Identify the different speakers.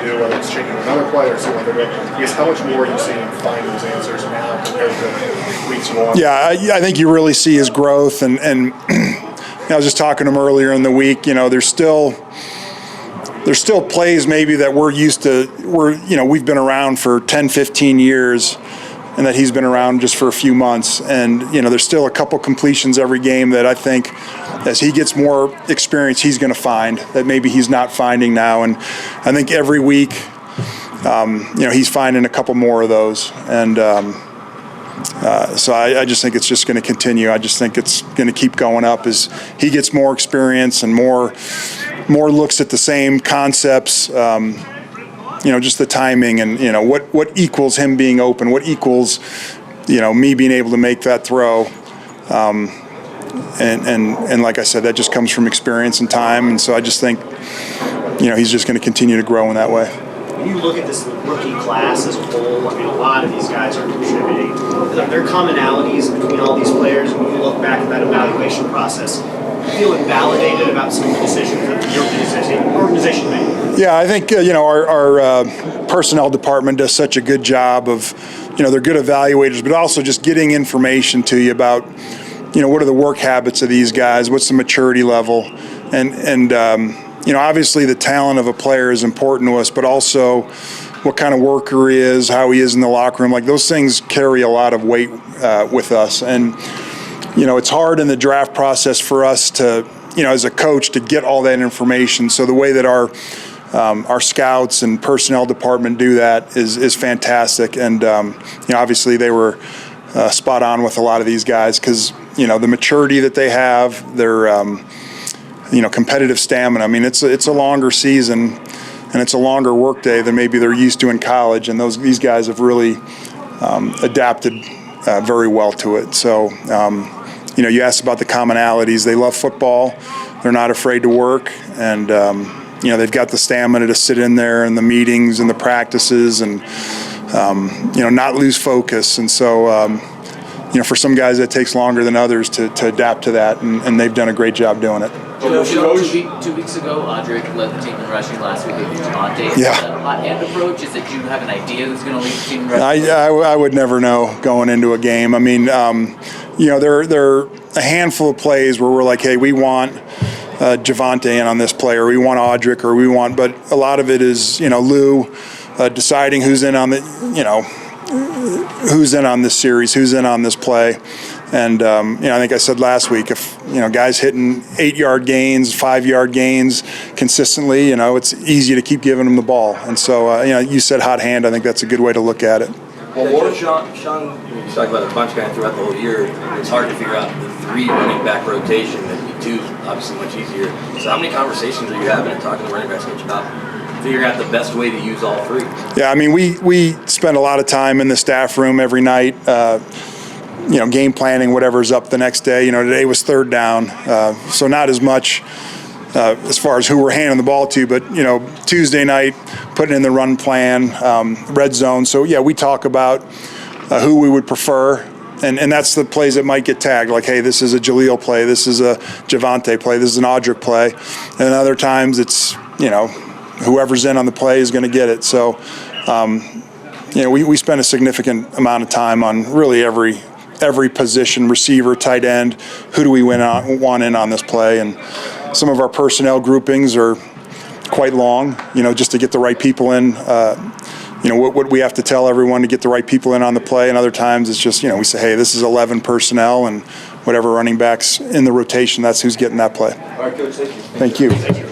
Speaker 1: do, whether it's changing another play or some other way. I guess how much more are you seeing him find those answers now compared to weeks one?
Speaker 2: Yeah, I think you really see his growth, and I was just talking to him earlier in the week. There's still plays maybe that we've been around for 10, 15 years, and that he's been around just for a few months. And there's still a couple completions every game that I think, as he gets more experience, he's going to find that maybe he's not finding now. And I think every week, he's finding a couple more of those. And so I just think it's just going to continue. I just think it's going to keep going up as he gets more experience and more looks at the same concepts. Just the timing and what equals him being open, what equals me being able to make that throw. And like I said, that just comes from experience and time. And so I just think he's just going to continue to grow in that way.
Speaker 3: When you look at this rookie class as a whole, I mean, a lot of these guys are contributing. Are there commonalities between all these players? When you look back at that evaluation process, you feel invalidated about some of the decisions that your organization made?
Speaker 2: Yeah, I think our personnel department does such a good job of, they're good evaluators, but also just getting information to you about, what are the work habits of these guys, what's the maturity level, and obviously the talent of a player is important to us, but also what kind of worker he is, how he is in the locker room. Like, those things carry a lot of weight with us. And, it's hard in the draft process for us to, as a coach, to get all that information. So the way that our scouts and personnel department do that is fantastic. And, obviously they were spot on with a lot of these guys because, the maturity that they have, their, competitive stamina. I mean, it's a longer season and it's a longer workday than maybe they're used to in college. And these guys have really adapted very well to it. So, you asked about the commonalities. They love football. They're not afraid to work. And, they've got the stamina to sit in there in the meetings and the practices and, not lose focus. And so, for some guys that takes longer than others to adapt to that, and they've done a great job doing it.
Speaker 4: Two weeks ago, Audric led the team in rushing. Last week, it was Javonte.
Speaker 2: Yeah.
Speaker 4: Is that a hot hand approach? Is it you have an idea who's going to lead the team in rushing?
Speaker 2: I would never know going into a game. I mean, there are a handful of plays where we're like, hey, we want Javonte in on this play, or we want Audric, but a lot of it is, Lou deciding who's in on the, who's in on this series, who's in on this play. And, I think I said last week, if, guys hitting 8-yard gains, 5-yard gains consistently, it's easy to keep giving them the ball. And so, you said hot hand. I think that's a good way to look at it.
Speaker 5: Well, Sean, you talked about a bunch guy throughout the whole year. It's hard to figure out the 3 running back rotation, and 2 obviously much easier. So how many conversations are you having and talking to running backs coach about figuring out the best way to use all 3?
Speaker 2: Yeah, I mean, we spend a lot of time in the staff room every night, game planning whatever's up the next day. Today was 3rd down, so not as much as far as who we're handing the ball to, but, Tuesday night, putting in the run plan, red zone. So, yeah, we talk about who we would prefer, and that's the plays that might get tagged, like, hey, this is a Jaleel play, this is a Javonte play, this is an Audric play. And other times it's, whoever's in on the play is going to get it. So, we spend a significant amount of time on really every position, receiver, tight end, who do we want in on this play. And some of our personnel groupings are quite long, just to get the right people in, what we have to tell everyone to get the right people in on the play. And other times it's just, we say, hey, this is 11 personnel, and whatever running backs in the rotation, that's who's getting that play.
Speaker 5: All right, Coach, thank you.
Speaker 2: Thank you.